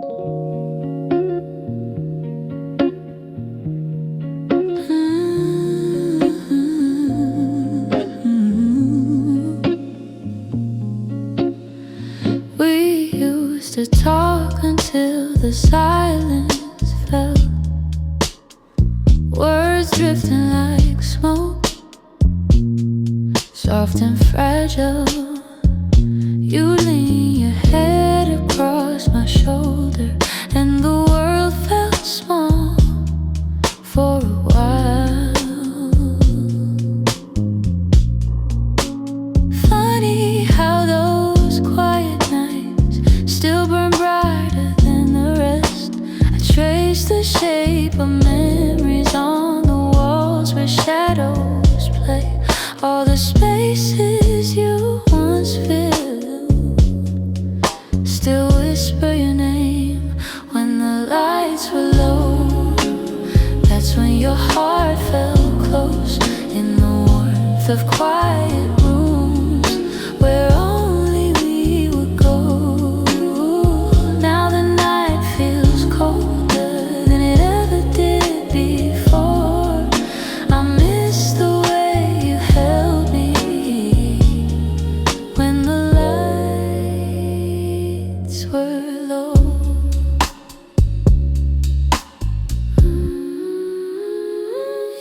We used to talk until the silence fell, words drifting like smoke, soft and fragile. You lean your head across my shoulder, and the world felt small for a while. Funny how those quiet nights still burn brighter than the rest. I trace the shape of memories on the walls where shadows play, all the spaces you once filled. Still whisper your name when the lights were low. That's when your heart felt close in the warmth of quiet rooms where only we would go. Now the night feels colder than it ever did before. I miss the way you held me when the lights were low.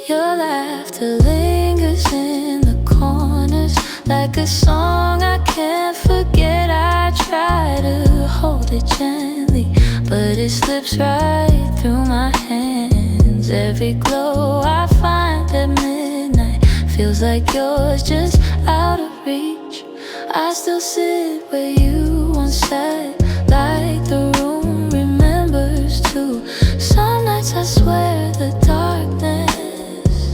Your laughter lingers in the corners like a song I can't forget. I try to hold it gently, but it slips right through my hands. Every glow I find at midnight feels like yours, just out of reach. I still sit where you once sat, like the room remembers too. Some nights I swear the darkness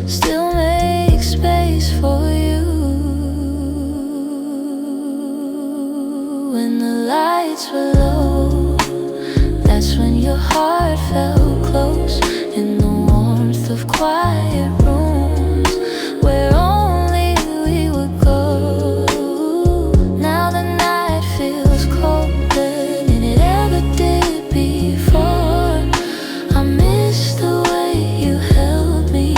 still makes space for you. When the lights were low, that's when your heart felt close in the warmth of quiet rooms where only we would go. Now the night feels colder than it ever did before. I miss the way you held me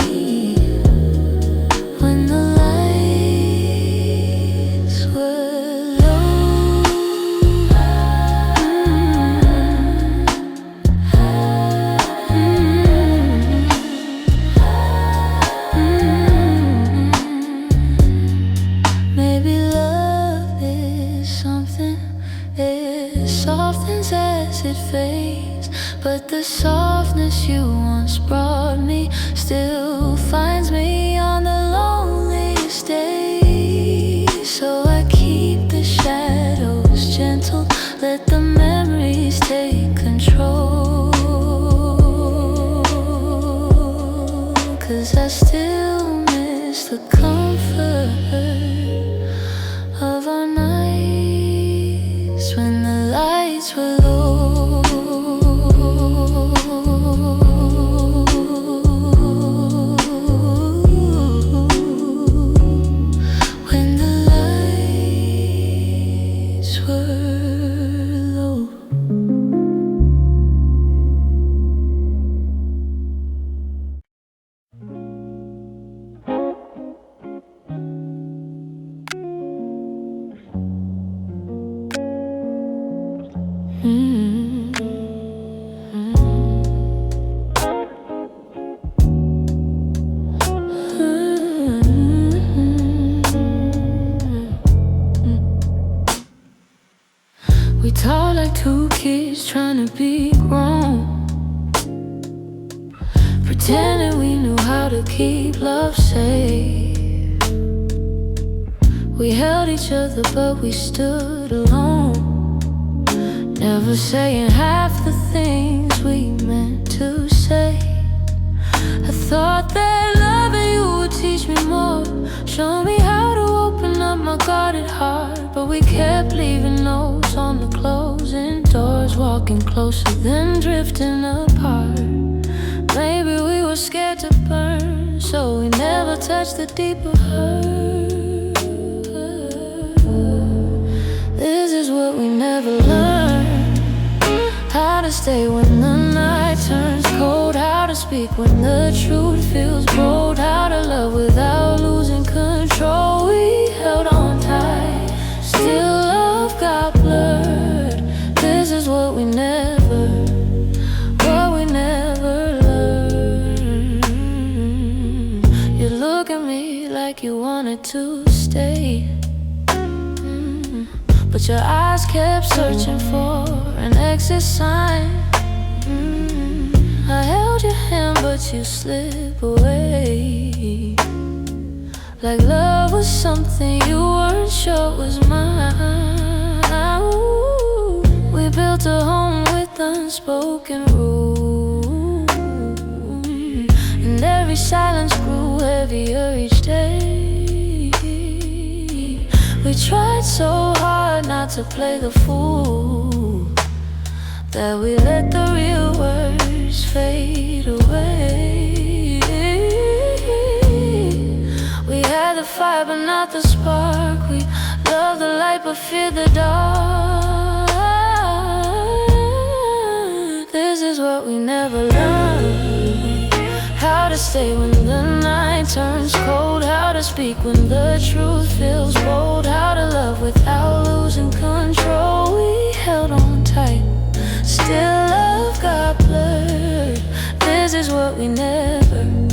when the lights were low. Maybe love is something, it softens as it fades, but the softness you once brought me still finds me on the loneliest days. So I keep the shadows gentle, let the memories take control. 'Cause I still miss the comfort of our nights when the lights were low. When the lights were low. We talk like two kids trying to be grown, pretending we knew how to keep love safe. We held each other but we stood alone, never saying half the things we meant to say. I thought that loving you would teach me more, show me how to open up my guarded heart. But we kept leaving notes on the closing doors, walking closer then drifting apart. Maybe we were scared to burn, so we never touched the deeper hurt. This is what we never learned. stay when the night turns cold, how to speak when the truth feels bold, how to love without losing control. We held on tight, still love got blurred. This is what we never learned. You look at me like you wanted to stay, but your eyes kept searching for an exit sign. I held your hand but you slip away, like love was something you weren't sure was mine. Ooh, we built a home with unspoken rules, and every silence grew heavier each day. We tried so hard not to play the fool, that we let the real words fade away. We had the fire but not the spark. We loved the light but feared the dark. This is what we never learned, how to stay when the night turns cold, how to speak when the truth feels bold, how to love without losing control. We held on tight, still love got blurred. This is what we never learned.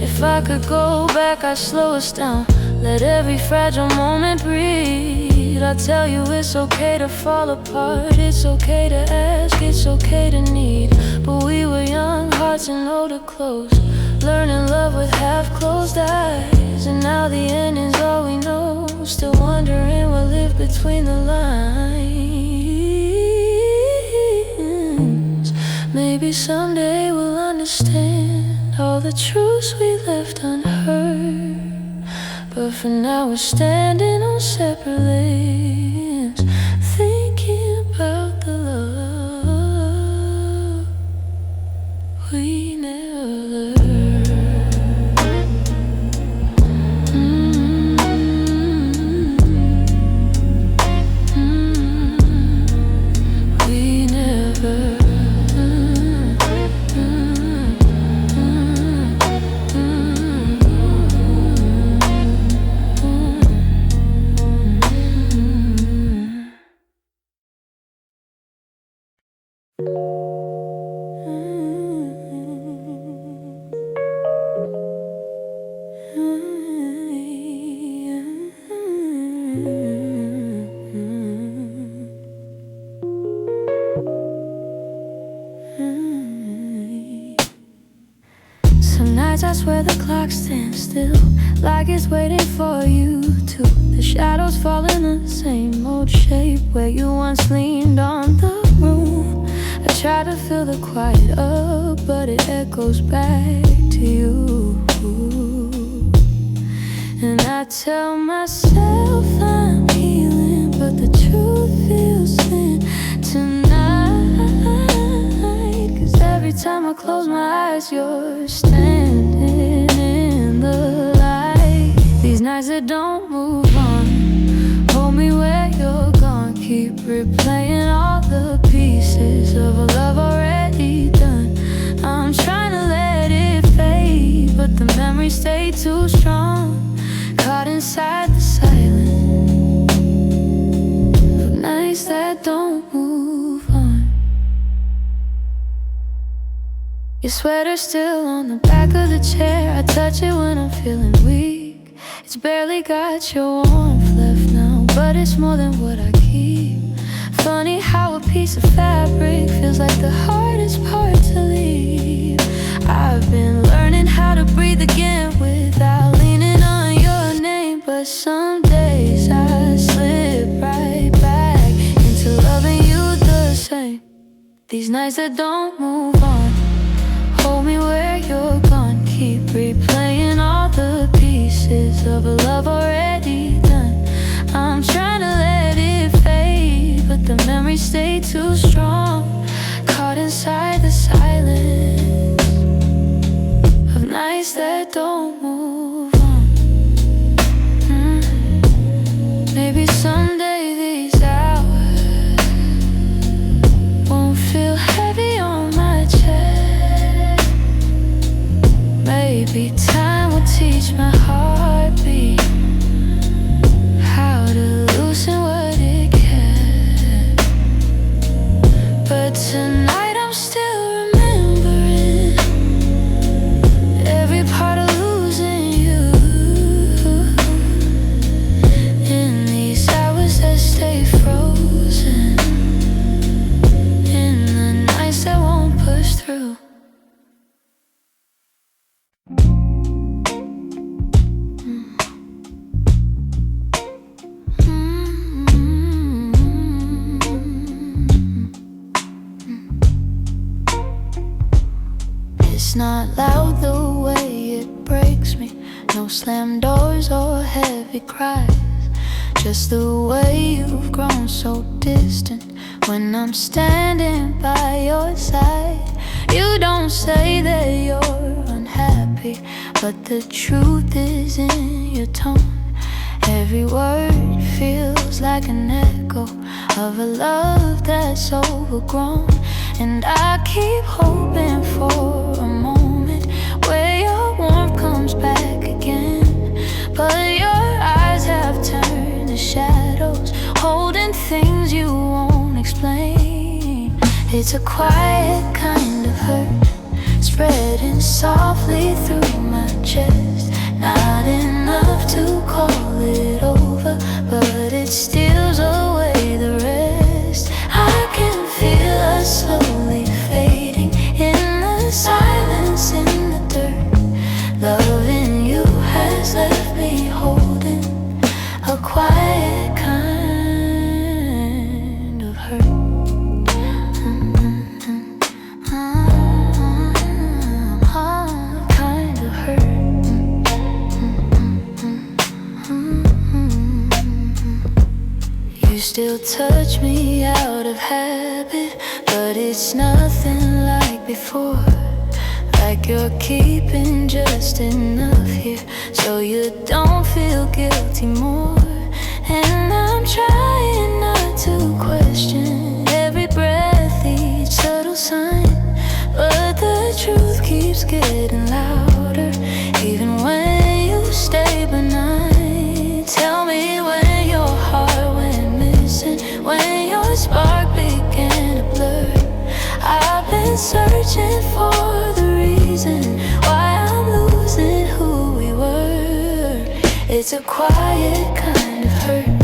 If I could go back, I'd slow us down, let every fragile moment breathe. I'd tell you it's okay to fall apart, it's okay to ask, it's okay to need. But we were young, hearts and older clothes, learning love with half-closed eyes. And now the end is all we know, still wondering what lived between the lines. Maybe someday we'll understand all the truths we left unheard, but for now we're standing on separate lanes, thinking about the love we never learned. We never. Some nights I swear the clock stands still, like it's waiting for you to. The shadows fall in the same old shape where you once leaned on the room. I try to fill the quiet up, but it echoes back to you. And I tell myself I'm healing, but the truth feels thin tonight. 'Cause every time I close my eyes, you're standing in the light. These nights that don't move on, hold me where you're gone. Keep replaying all the pieces of a love already done. I'm trying to let it fade, but the memories stay too strong, caught inside the silence of nights that don't move on. Your sweater's still on the back of the chair, I touch it when I'm feeling weak. It's barely got your warmth left now, but it's more than what I keep. Funny how a piece of fabric feels like the hardest part to leave. I've been learning how to breathe again without leaning on your name, but some days I slip right back into loving you the same. These nights that don't move on, hold me where you're gone. Keep replaying all the pieces of a love already done. I'm trying to let it fade, but the memories stay too strong, caught inside the silence of nights that don't move on. Maybe someday not loud the way it breaks me. No slam doors or heavy cries. Just the way you've grown so distant when I'm standing by your side. You don't say that you're unhappy, but the truth is in your tone. Every word feels like an echo of a love that's overgrown. And I keep hoping for a moment where your warmth comes back again. But your eyes have turned to shadows, holding things you won't explain. It's a quiet kind of hurt, spreading softly through my chest. Not enough to call it over, but it steals away the rest. I can feel us slowly fading in the silence, in the dirt. Loving you has left me holding a quiet kind of hurt. Kind of hurt. You still touch me out of habit, but it's nothing like before. Like you're keeping just enough here so you don't feel guilty more. And I'm trying not to question every breath, each subtle sign, but the truth keeps getting louder, even when you stay benign. Tell me when your heart went missing, when your spark began to blur. I've been searching for the reason why I'm losing who we were. It's a quiet kind of hurt,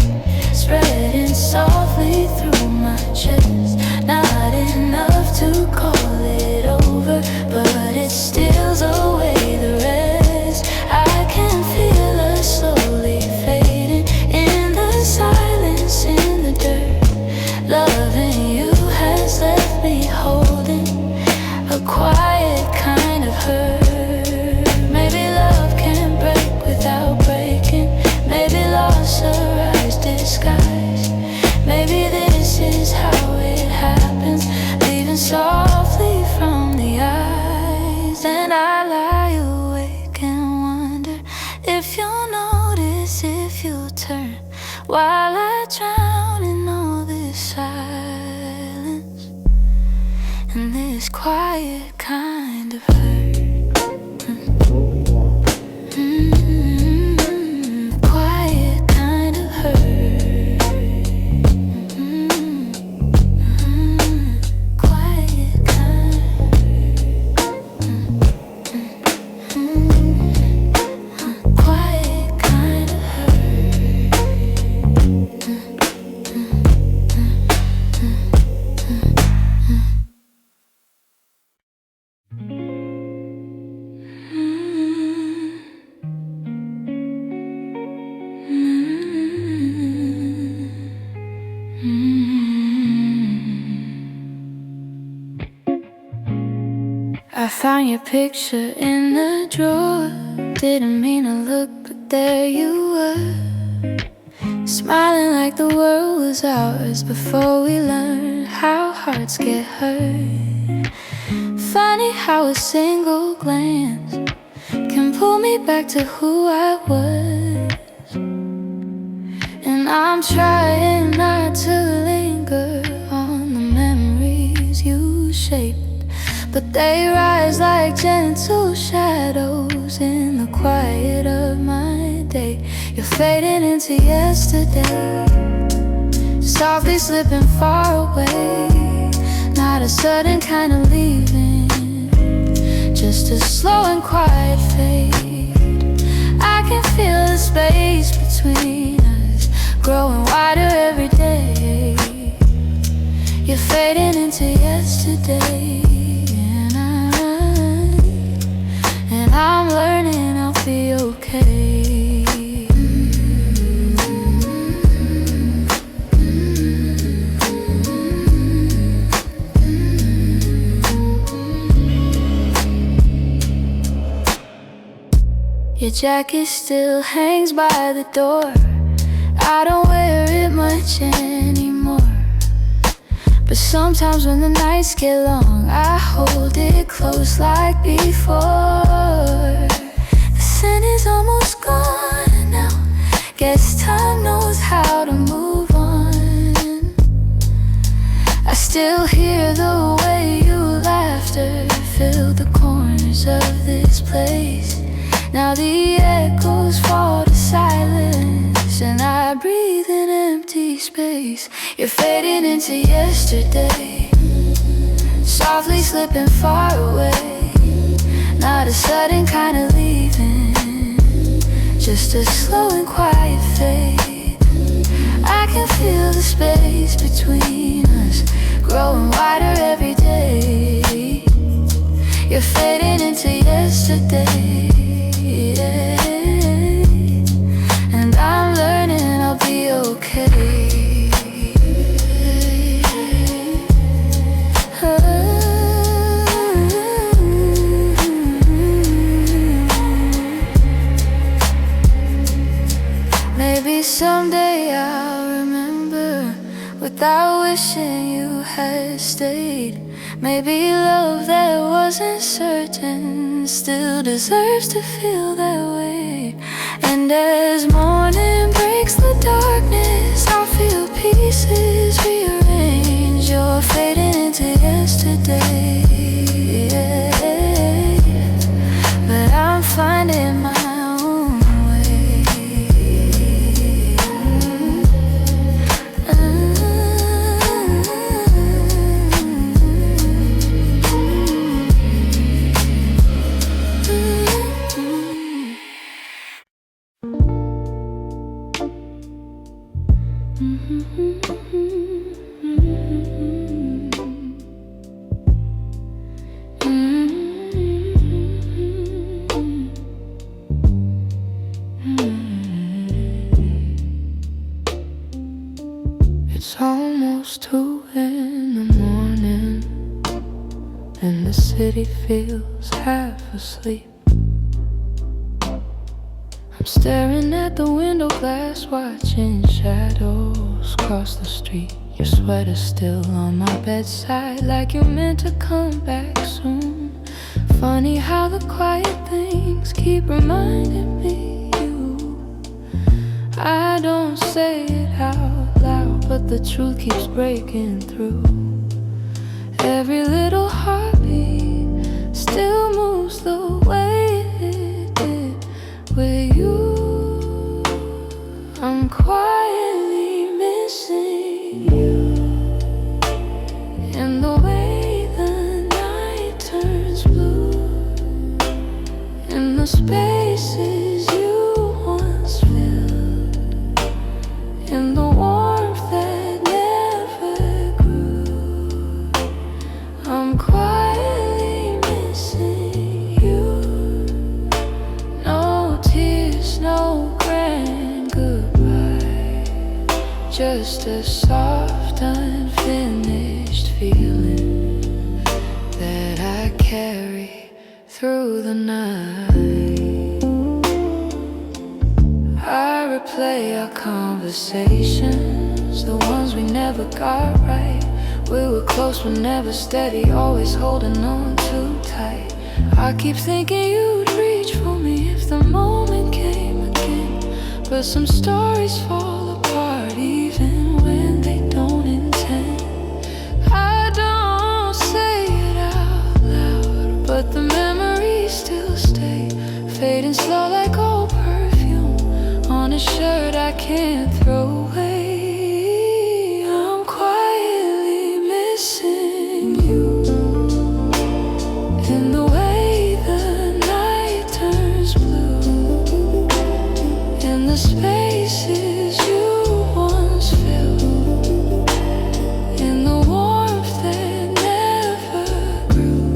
spreading softly through my chest. Not enough to call it over, but it steals away the rest. I can feel us slowly fading in the silence, in the dirt. Loving you has left me holding a quiet kind of hurt. Maybe love can break without breaking. Maybe loss arrives disguised. Maybe this is how it happens, leaving softly from the eyes. And I lie awake and wonder if you'll notice, if you'll turn, while I drown in all this silence and this quiet kind of hurt. Quiet kind of hurt. Quiet kind of hurt. Quiet kind of hurt. I found your picture in the drawer. Didn't mean to look, but there you were, smiling like the world was ours before we learned how hearts get hurt. Funny how a single glance can pull me back to who I was. And I'm trying not to linger on the memories you shaped, but they rise like gentle shadows in the quiet of my day. You're fading into yesterday, softly slipping far away. Not a sudden kind of leaving, just a slow and quiet fade. I can feel the space between us growing wider every day. You're fading into yesterday, and I'm learning I'll be okay. jacket still hangs by the door. I don't wear it much anymore, but sometimes when the nights get long, I hold it close like before. The scent is almost gone now. Guess time knows how to move on. I still hear the way your laughter filled the corners of this place. Now the echoes fall to silence, and I breathe in empty space. You're fading into yesterday, softly slipping far away. Not a sudden kind of leaving, just a slow and quiet fade. I can feel the space between us growing wider every day. You're fading into yesterday, yeah. And I'm learning I'll be okay. Maybe someday I'll remember without wishing you had stayed. Maybe love that wasn't certain still deserves to feel that way. And as morning breaks the darkness, I'll feel pieces rearrange. You're fading into yesterday, yeah. But I'm finding my own way. It's almost 2 in the morning, and the city feels half asleep. I'm staring at the window glass, watching shadows cross the street. Your sweater's still on my bedside, like you're meant to come back soon. Funny how the quiet things keep reminding me you. I don't say it out loud, but the truth keeps breaking through. Every little heartbeat still moves the way it did with you. I'm quietly missing you, and the way the night turns blue, and the spaces you once filled, and the warmth that never grew. I'm quietly missing you. No tears, no grand goodbye, just a soft, unfinished feeling that I carry through the night. I replay our conversations, the ones we never got right. We were close but never steady, always holding on too tight. I keep thinking you'd reach for me if the moment came again, but some stories fall apart even when they don't intend. I don't say it out loud, but the memories still stay, fading slow like old perfume on a shirt I can't throw away. I'm quietly missing you, in the way the night turns blue, in the spaces you once filled, in the warmth that never grew.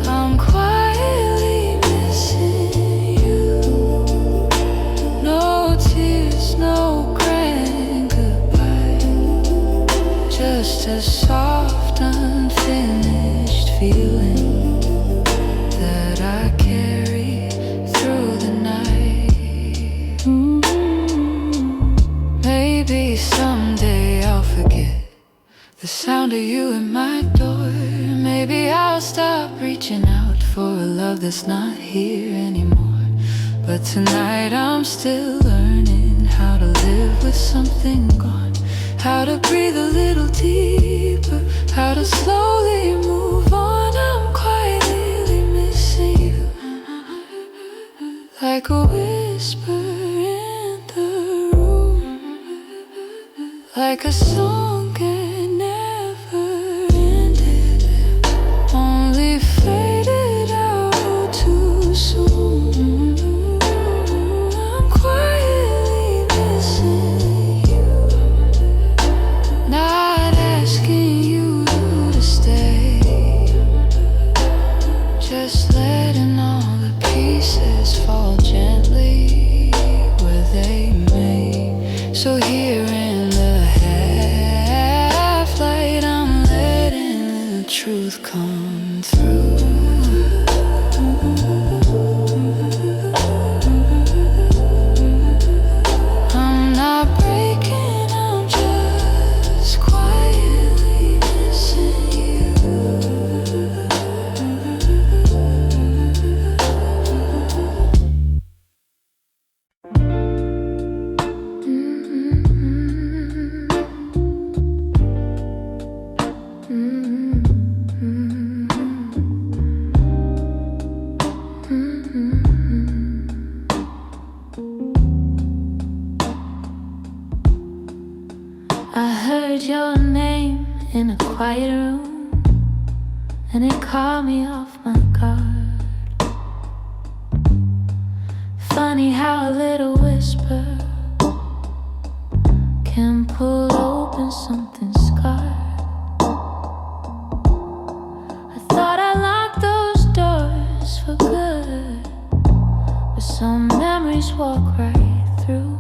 I'm quietly missing you. No tears, no maybe someday I'll forget the sound of you at my door. Maybe I'll stop reaching out for a love that's not here anymore. But tonight I'm still learning how to live with something gone, how to breathe a little deeper, how to slowly move on. I'm quietly missing you, like a whisper in the room, like a song that never ended, only faded out too soon. I'm quietly missing you, not asking you to stay, just letting all the pieces fall gently where they may. So here in the half light, I'm letting the truth come through. I'm not breaking, I'm just quietly missing you. I heard your name in a quiet room, and it caught me off my guard. Funny how a little whisper can pull open something scarred. I thought I locked those doors for good, but some memories walk right through.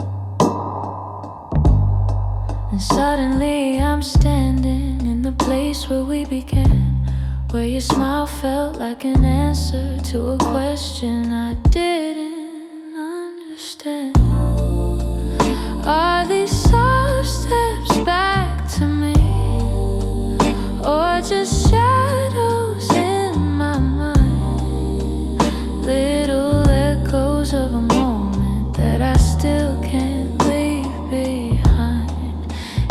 And suddenly I'm standing in the place where we began, where your smile felt like an answer to a question I didn't understand. Are these soft steps back to me, or just shadows in my mind? Little echoes of a moment that I still can't leave behind.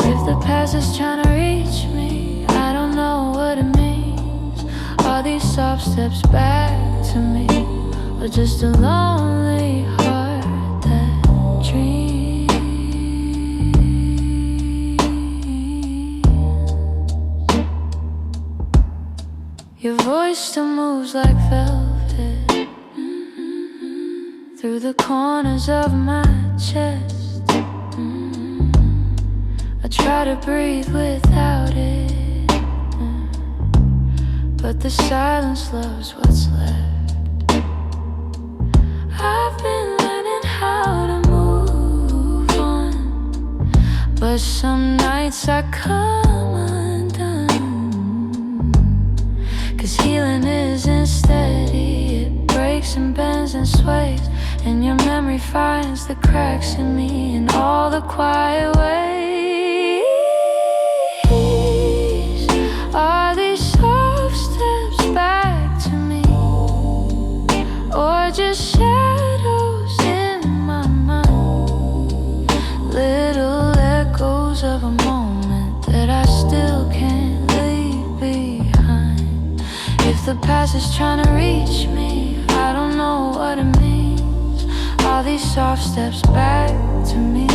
If the past is trying to reach me, I don't know what it means. Are these soft steps back to me, or just a lonely heart that dreams? Your voice still moves like velvet through the corners of my chest. I try to breathe without it, but the silence loves what's left. I've been learning how to move on, but some nights I come undone. 'Cause healing isn't steady, it breaks and bends and sways, and your memory finds the cracks in me in all the quiet ways. Are these soft steps back to me, or just shadows in my mind? Little echoes of a moment that I still can't leave behind. If the past is trying to reach me, I don't know what it means. Are these soft steps back to me,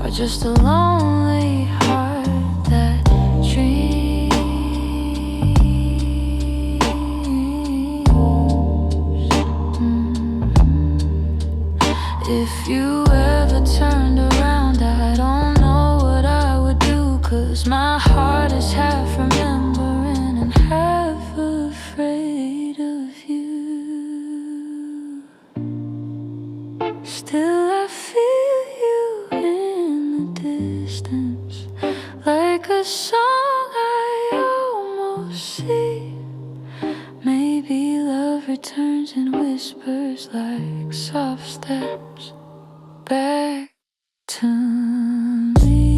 or just a lonely heart that dreams? If you ever turned around, I don't know what I would do, 'cause my heart is half remembering and half afraid of you. Still I feel you in the distance, like a song I almost see. Maybe love returns in whispers like soft steps back to me.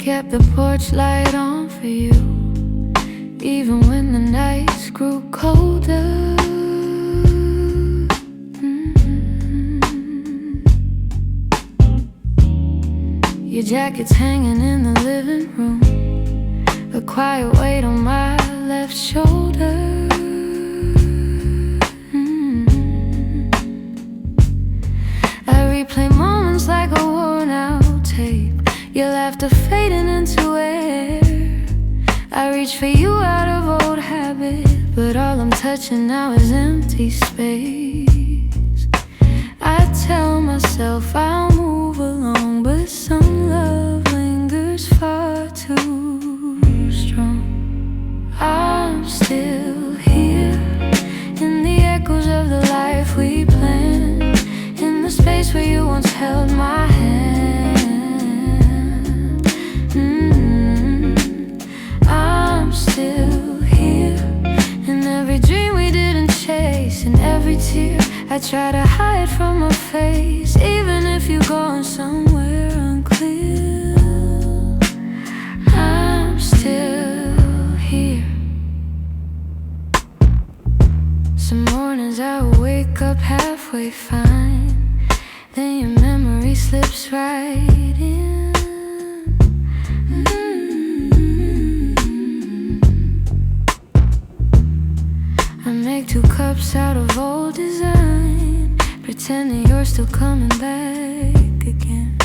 kept the porch light on for you, even when the nights grew colder. Your jacket's hanging in the living room, a quiet weight on my left shoulder. I replay moments like a worn out tape, your laughter fading into air. I reach for you out of old habit, but all I'm touching now is empty space. I tell myself I'll move along, but some love lingers far too strong. I'm still here, in the echoes of the life we planned, in the space where you once held my hand. I'm still here, in every dream we didn't chase, in every tear I try to hide from my face, even if you're going somewhere unclear. I'm still here. Some mornings I wake up halfway fine, then your memory slips right in. I make 2 cups out of old design, pretending you're still coming back again.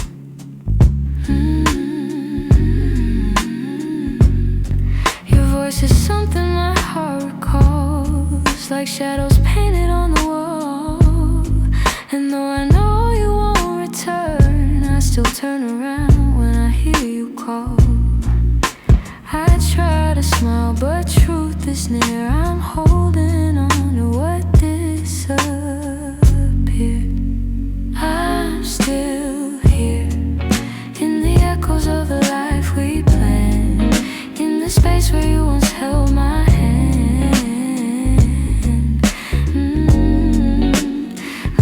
Your voice is something my heart recalls, like shadows painted on the wall. And though I know you won't return, I still turn around when I hear you call. I try to smile, but truth is near. I'm holding on to what disappeared. I'm still here, in the echoes of the life we planned, in the space where you once held my hand.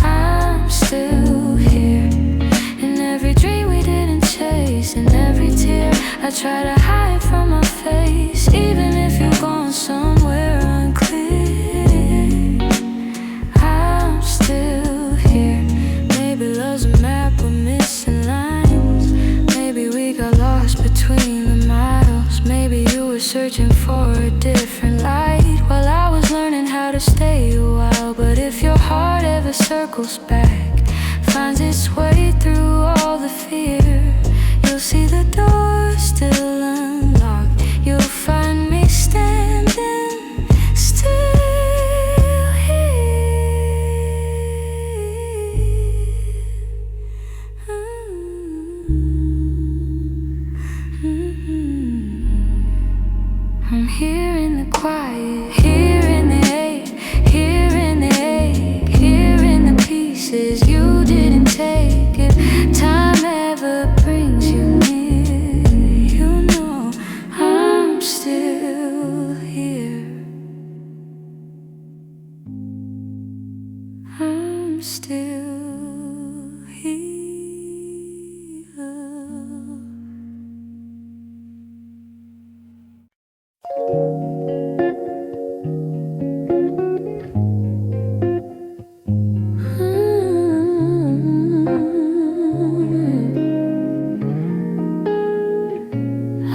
I'm still here, in every dream we didn't chase, in every tear I try to hide from my face, even if you're going somewhere unclear. I'm still here. Maybe love's a map with missing lines, maybe we got lost between the miles, maybe you were searching for a different light while I was learning how to stay a while. But if your heart ever circles back, finds its way through all the fear, you'll see the door still unlocked. You'll find me standing still here. I'm here in the quiet, here in the ache, here in the ache, here in the pieces you didn't take. If time ever brings you near, you know I'm still here. I'm still here.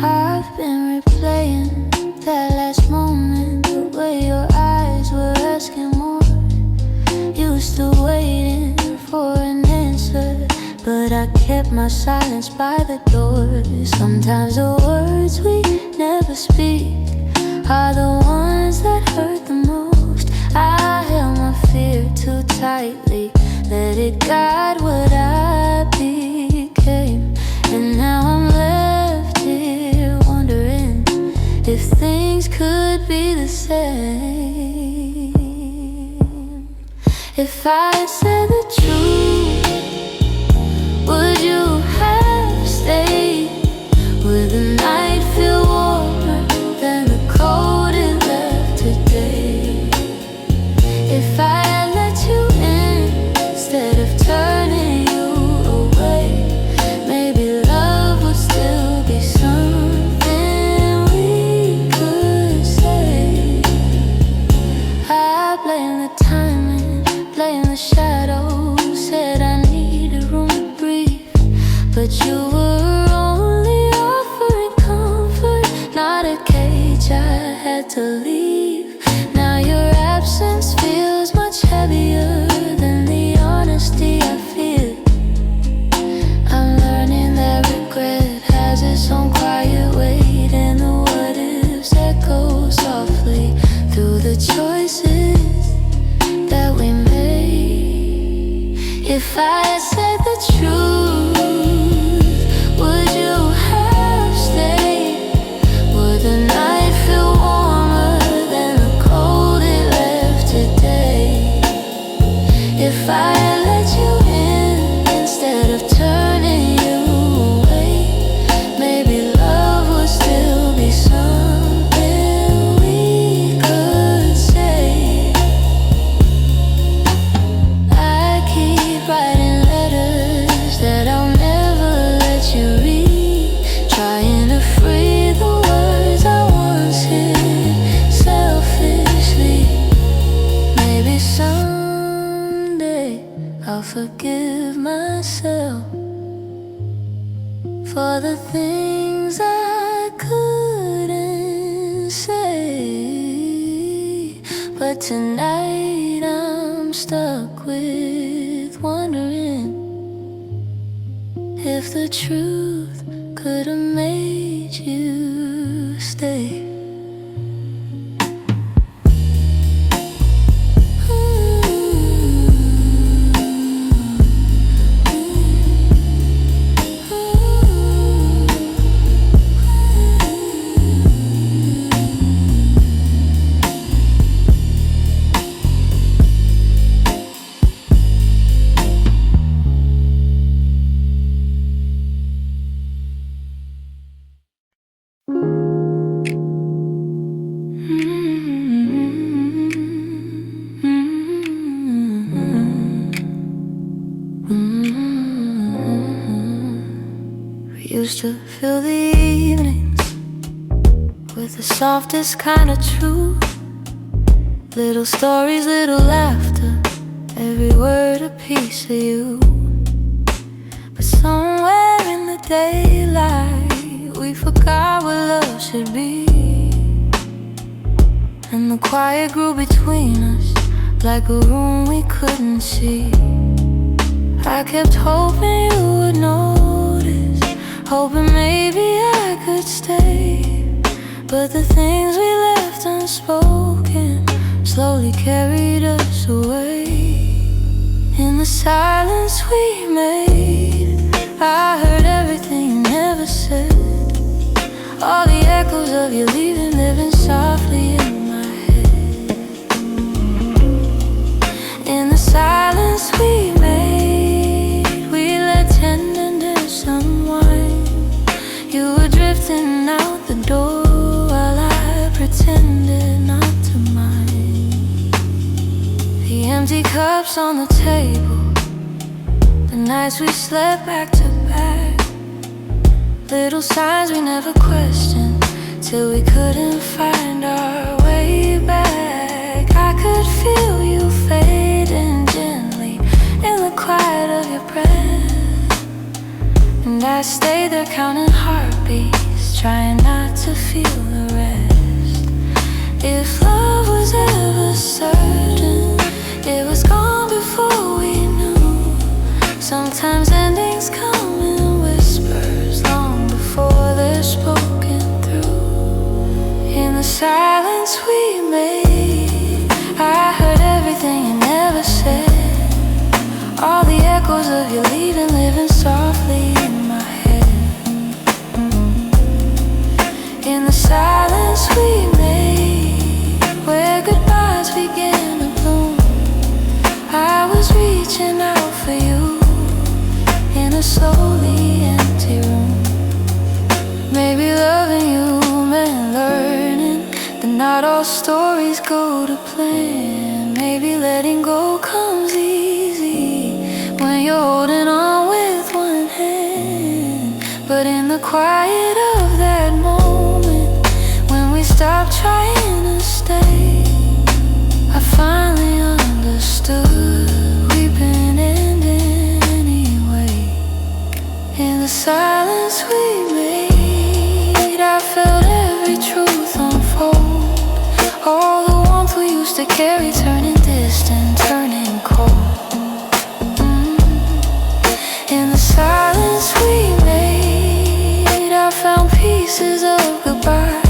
I've been replaying that last moment, the way your eyes were asking more. You were still waiting for an answer, but I kept my silence by the door. Sometimes the words we never speak are the ones that hurt the most. I held my fear too tightly, let it guide what I became. And now I'm left here wondering if things could be the same. If I had said the truth, would you have stayed? Would the night feel warmer than the cold it left today? If I had let you in instead of turning you away, maybe love would still be some. buying the timing, playing the shadows. Said I needed room to breathe, but you were only offering comfort, not a cage I had to leave. Now your absence feels much heavier than the honesty I feel. I'm learning that regret has its own quiet weight, and the what ifs echo softly through the choices that we made. If I had said the truth, would you have stayed? Would the night feel warmer than the cold it left today? If I had let you in instead of turning you away, maybe love would still be something we could say. I keep writing letters that I'll never let you read, trying to free the words I once hid selfishly. Maybe someday I'll forgive myself for the things I couldn't say. But tonight I'm stuck with wondering if the truth could have made you stay. We used to fill the evenings with the softest kind of truth. Little stories, little laughter, every word a piece of you. But somewhere in the daylight we forgot what love should be, and the quiet grew between us like a room we couldn't see. I kept hoping you would notice, hoping maybe I could stay. But the things we left unspoken slowly carried us away. In the silence we made, I heard everything you never said. All the echoes of you leaving living softly in my head. In the silence we made, we let tenderness unwind. You were drifting out the door while I pretended not to mind. The empty cups on the table, the nights we slept back to back. Little signs we never questioned till we couldn't find our way back. I could feel you fading gently in the quiet of your breath, and I stayed there counting heartbeats, trying not to feel the rest. If love was ever certain, it was gone before we knew. Sometimes endings come in whispers long before they're spoken through. In the silence we made, I heard everything you never said. All the echoes of you leaving living softly in my head. In the silence we made, where goodbyes began to bloom, I was reaching out for you in a slowly empty room. Maybe loving you meant learning that not all stories go to plan. Maybe letting go comes easy when you're holding on with one hand. But in the quiet of that moment, when we stopped trying to stay, I finally scary, turning distant, turning cold. In the silence we made, I found pieces of goodbye.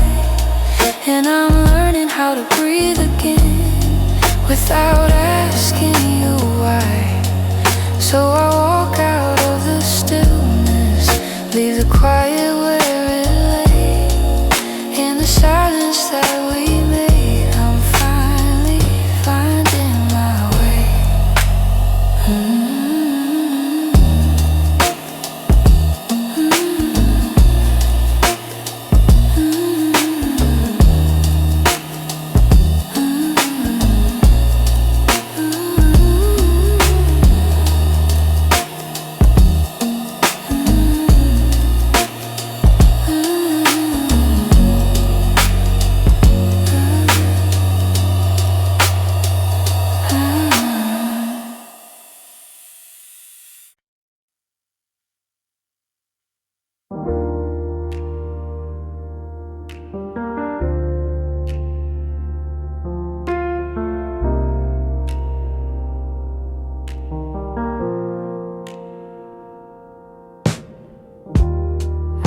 And I'm learning how to breathe again without asking you why. So I walk out of the stillness, leave the quiet where it lay. In the silence that we made, I'm finally finding my way.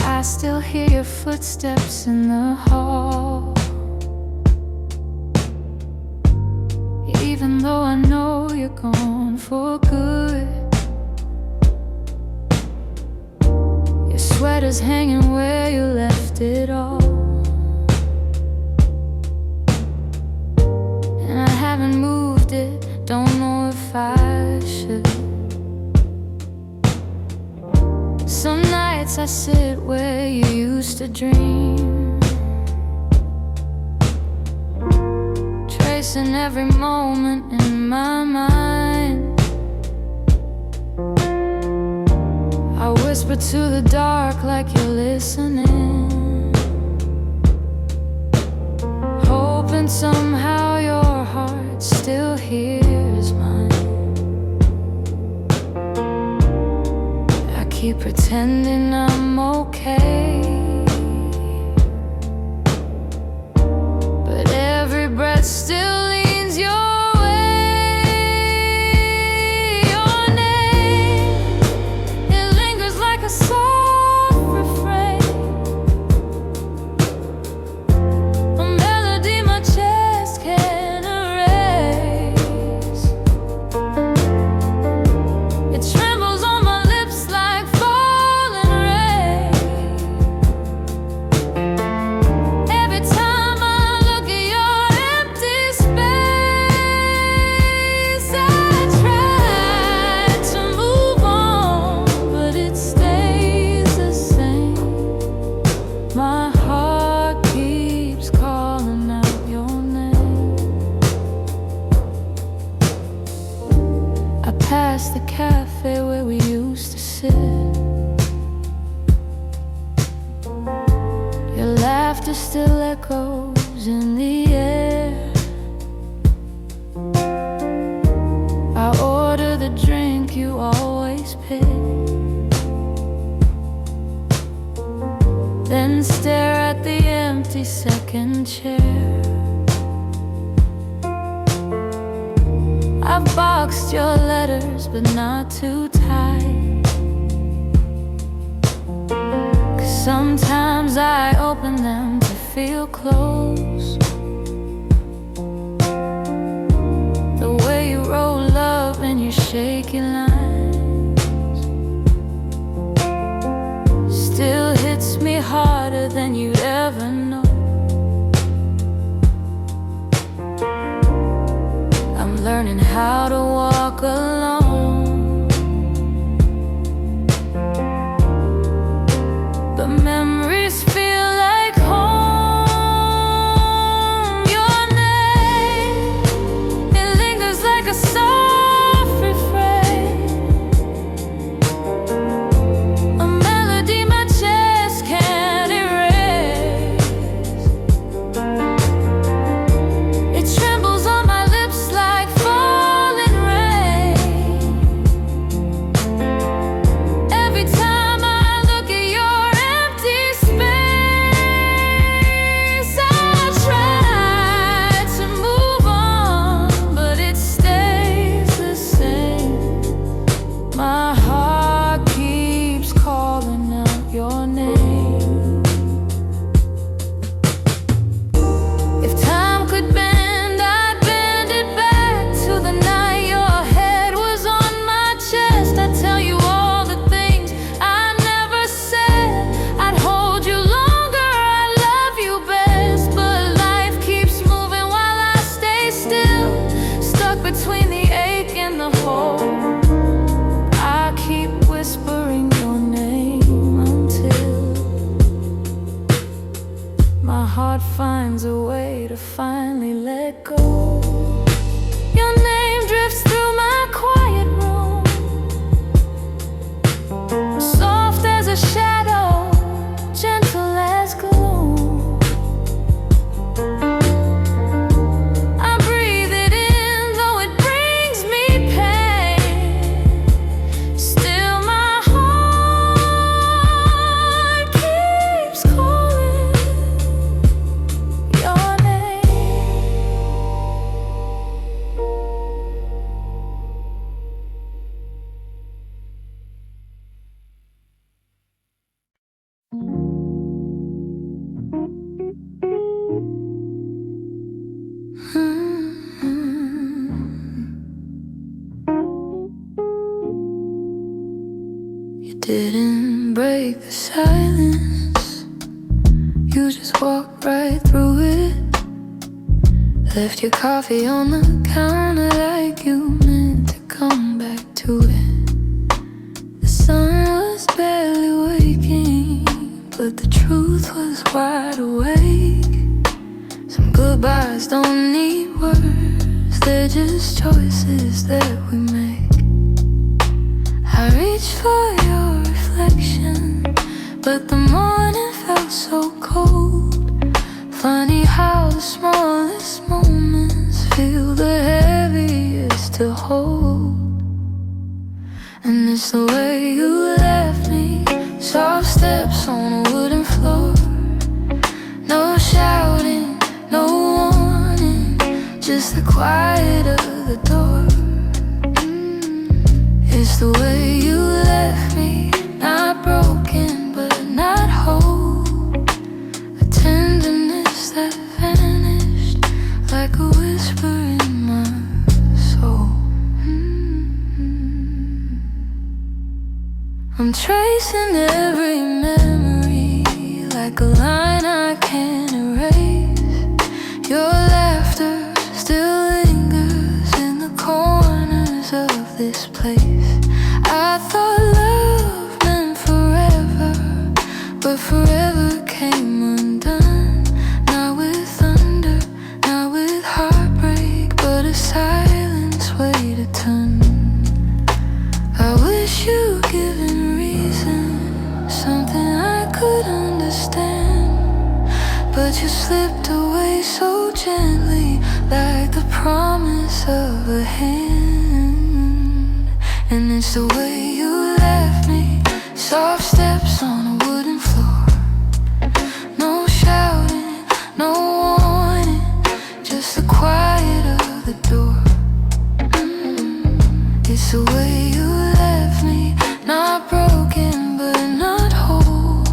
I still hear your footsteps in the hall, even though I know you're gone for good. Your sweater's hanging where you left it all, and I haven't moved it, don't know if I should. Some nights I sit where you used to dream, tracing every moment in my mind. I whisper to the dark like you're listening, hoping somehow your heart still hears mine. Keep pretending I'm okay, but every breath still leans your way. Your name, it lingers like a soft refrain, a melody my chest can't erase. It trembles on my lips like past the cafe where we used to sit. Your laughter still echoes in the air. I order the drink you always pick, then stare at the empty second chair. I've boxed your letters, but not too tight, 'cause sometimes I open them to feel close. The way you roll up in your shaky lines still hits me harder than you'd ever know. Learning how to walk alone, but memories feel like home. Your name, it lingers like a soft refrain, a melody my chest can't erase. It trembles on my lips like falling rain. didn't break the silence. You just walked right through it. Left your coffee on the counter like you meant to come back to it. The sun was barely waking, but the truth was wide awake. Some goodbyes don't need words, they're just choices that we make. I reached for your reflection, but the morning felt so cold. Funny how the smallest moments feel the heaviest to hold. And it's the way you left me, soft steps on a wooden floor. No shouting, no warning, just the quiet of the door. It's the way you left me, not broken but not whole. A tenderness that vanished like a whisper in my soul. I'm tracing every memory like a line I can't erase. Your laughter still lingers in the corners of this place. I thought love meant forever, but forever came undone. Not with thunder, not with heartbreak, but a silence weighed a ton. I wish you'd given reason, something I could understand, but you slipped away so gently, like the promise of a hand. And it's the way you left me, soft steps on a wooden floor. No shouting, no warning, just the quiet of the door. It's the way you left me, not broken but not whole.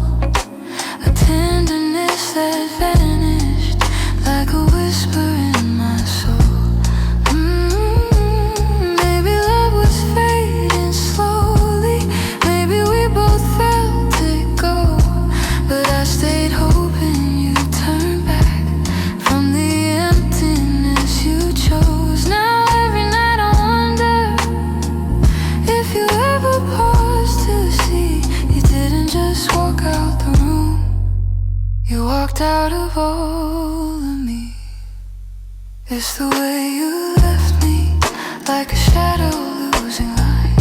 A tenderness that vanished like a whisper in my soul. Maybe love was fading slowly, maybe we both felt it go, but I stayed hoping you'd turn back from the emptiness you chose. Now every night I wonder if you ever paused to see you didn't just walk out the room, you walked out of all of me. It's the way you left me, like a shadow losing light.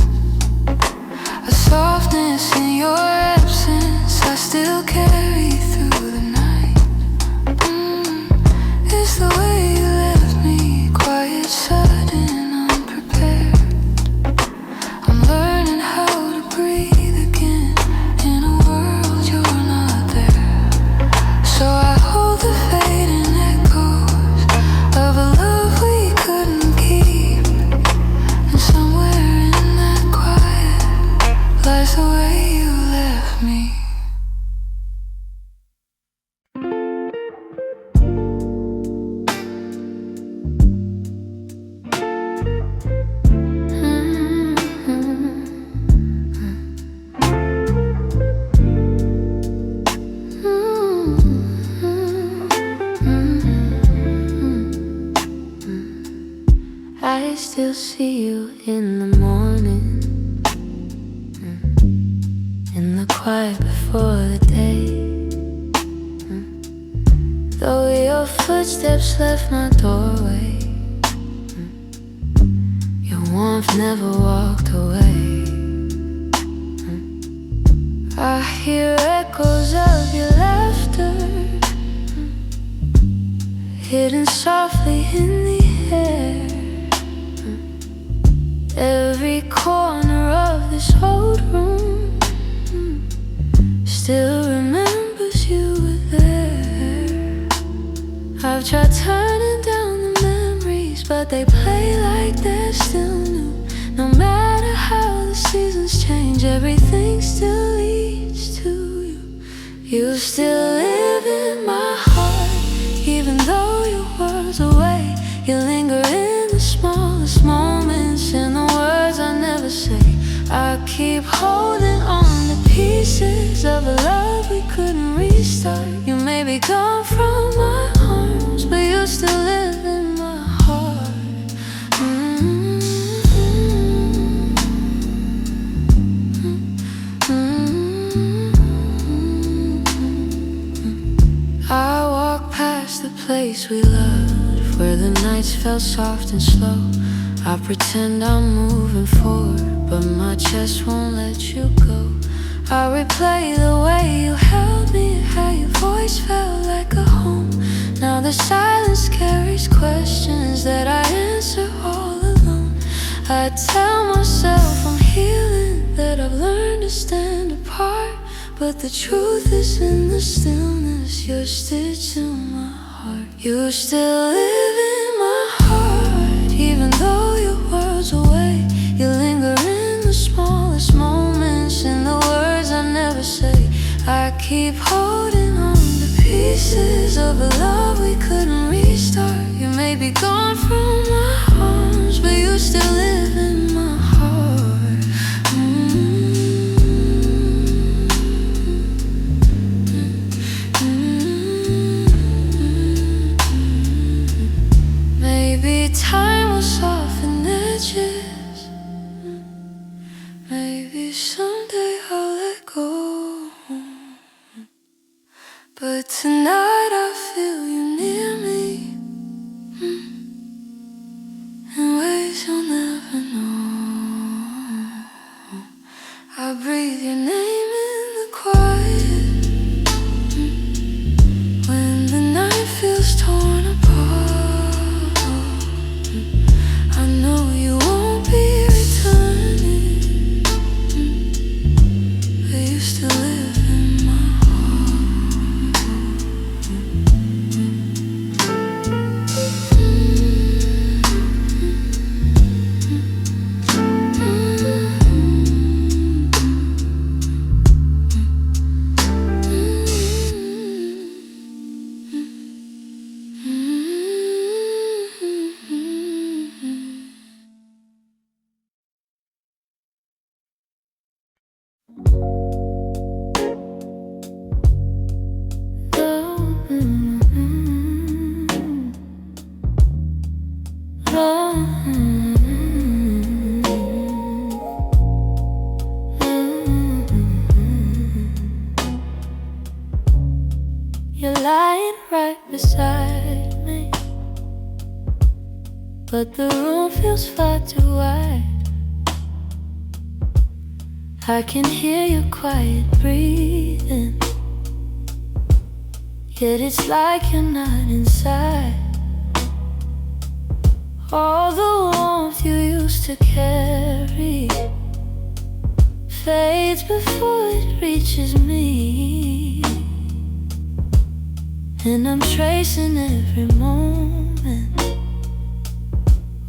A softness in your absence I still carry through the night. It's the way you left me, quiet, sudden, unprepared. I'm learning how to breathe again in a world you're not there. So I hold the fading echoes of a love we couldn't keep, and somewhere in that quiet lies the way you left me. I still see you in the morning, in the quiet before the day. Though your footsteps left my doorway, your warmth never walked away. I hear echoes of your laughter, hidden softly in the air. Every corner of this old room still remembers you were there. I've tried turning down the memories, but they play like they're still new. No matter how the seasons change, everything still leads to you. You still live in my heart, even though your world's away. You linger in the smallest moments, in the words I never say. I keep holding on pieces of a love we couldn't restart. You may be gone from my arms, but you still live in my heart. I walk past the place we loved, where the nights felt soft and slow. I pretend I'm moving forward, but my chest won't let you go. I replay the way you held me, how your voice felt like a home. Now the silence carries questions that I answer all alone. I tell myself I'm healing, that I've learned to stand apart, but the truth is in the stillness. You're stitched in my heart. You still live in my heart, even though your world's away. You linger in the smallest moments, in the words I never say. I keep holding on to pieces of a love we couldn't restart. You may be gone from my arms, but you still live in my heart. Maybe time will soften edges. Maybe someday I'll let go. But tonight I feel you near me, in ways you'll never know. I breathe your name in the quiet, when the night feels torn apart. I know you won't be returning, but you still live in my You're lying right beside me, but the room feels far too wide. I can hear your quiet breathing, yet it's like you're not inside. All the warmth you used to carry fades before it reaches me, and I'm tracing every moment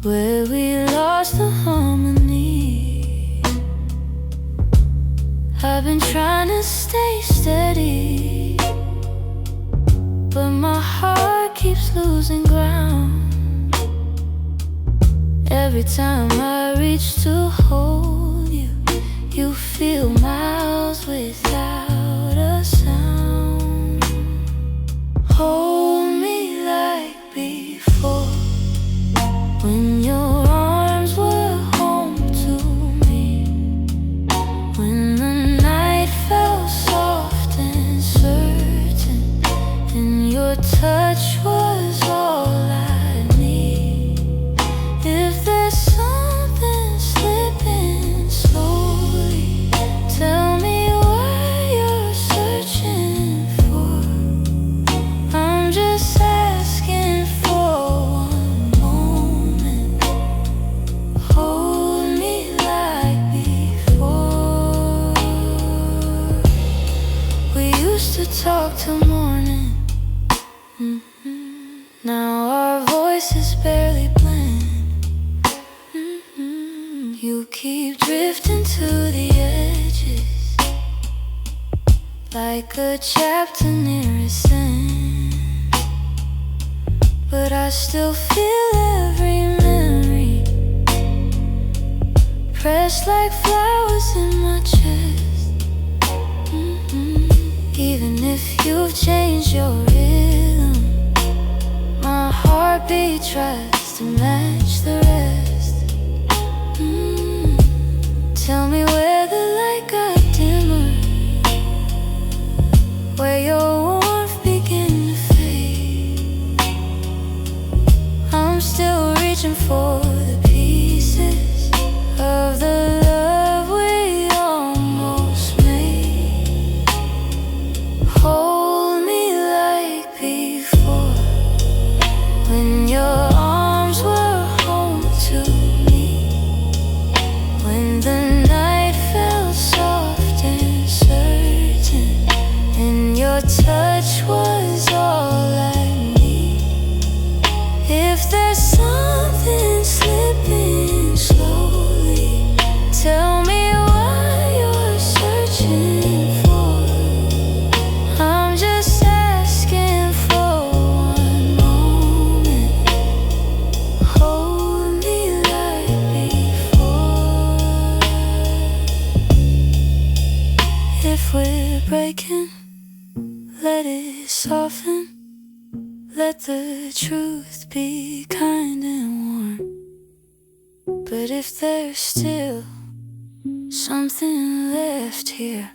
where we lost the harmony. I've been trying to stay steady, but my heart keeps losing ground. Every time I reach to hold you, you feel miles without a sound. Hold me like before, when your arms were home to me, when the night felt soft and certain, and your touch was all I need. If there's something slipping slowly, tell me what you're searching for. I'm just asking for one moment. Hold me like before. We used to talk till morning. Now our voices barely blend. You keep drifting to the edges, like a chapter near its end. But I still feel every memory, pressed like flowers in my chest. You've changed your rhythm. My heartbeat tries to match the rest. Tell me where the light got dimmer, where your warmth began to fade. I'm still reaching for the pieces of the love we almost made. Hold me like before, when your arms were home to me, when the night felt soft and certain, and your touch was all I need. If there's something slipping slowly, tell me what you're searching for. I'm just asking for one moment. Hold me like before. If we're breaking, let it soften. Let the truth be kind and warm. But if there's still something left here,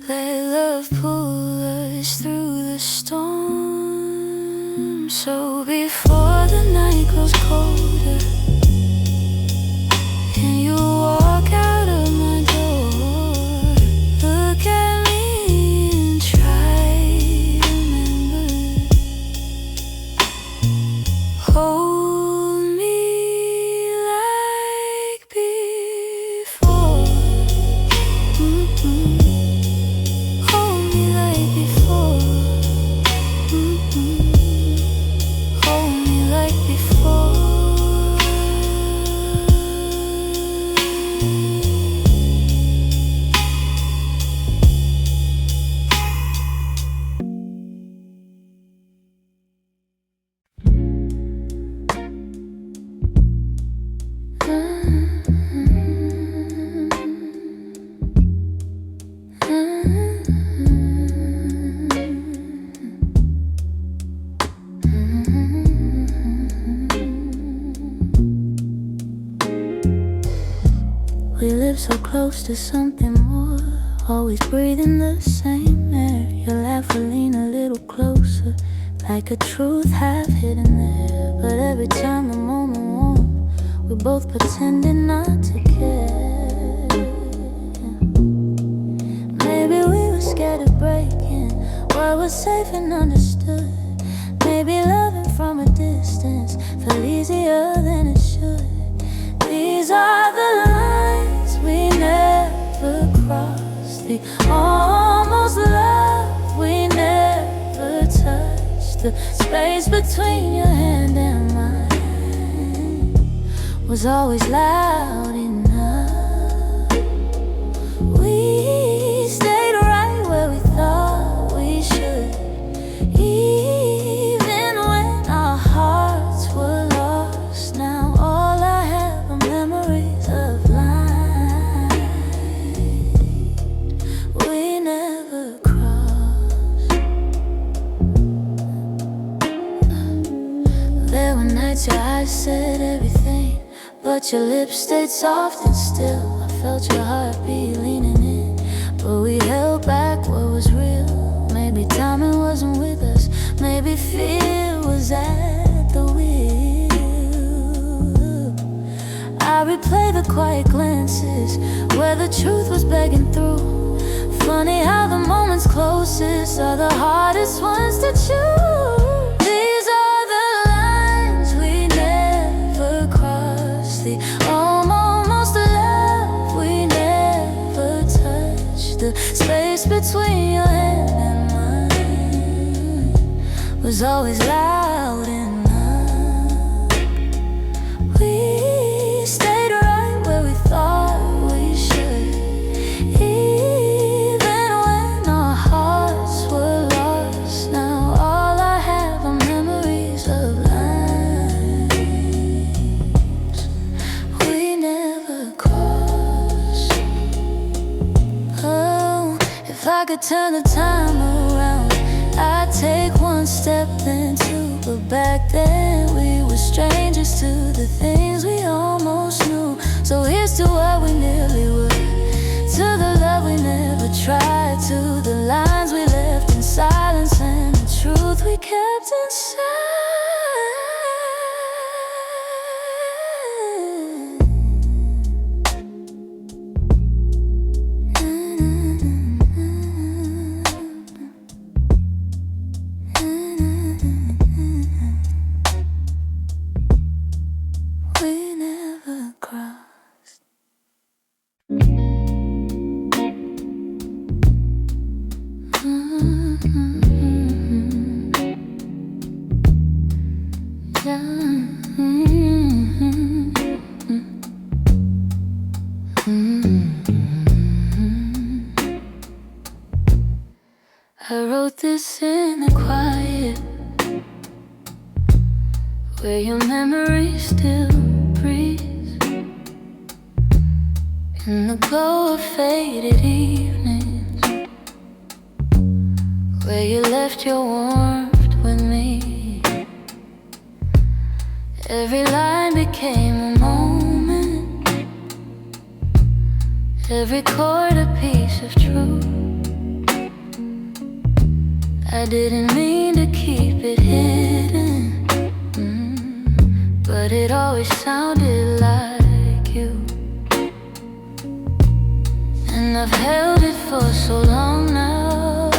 let love pull us through the storm. So before the night grows colder and you walk out of my door, look at me and try to remember. Hold me like before. Hold me like before. Hold me like before. We live so close to something more, always breathing the same air. Your laugh will lean a little closer, like a truth half hidden there. But every time the moment warm, we both pretending not to care. Maybe we were scared of breaking what was safe and understood. Maybe loving from a distance felt easier than it should. These are the lines we never crossed, the almost love we never touched. The space between your hand and mine was always loud enough. We stayed right where we thought we should, even when our hearts were lost. Now all I have are memories of lines we never crossed. There were nights your eyes said everything, but your lips stayed soft and still. I felt your heartbeat leaning in, but we held back what was real. Maybe timing wasn't with us, maybe fear was at the wheel. I replay the quiet glances where the truth was begging through. Funny how the moments closest are the hardest ones to choose. These are the lines we never crossed, the almost love we never touched. The space between your hand and mine was always loud enough. We stayed right where we thought we should, even when our hearts were lost. Now all I have are memories of lines we never crossed. Oh, if I could turn the time around stepped into. But back then we were strangers to the things we almost knew. So here's to what we nearly were, to the love we never tried, to the lines we left in silence and the truth we kept inside. We never crossed. I wrote this in the quiet, where your memory still breathes, in the glow of faded evenings, where you left your warmth with me. Every line became a moment, every chord a piece of truth. I didn't mean to keep it hidden, but it always sounded like you. And I've held it for so long now,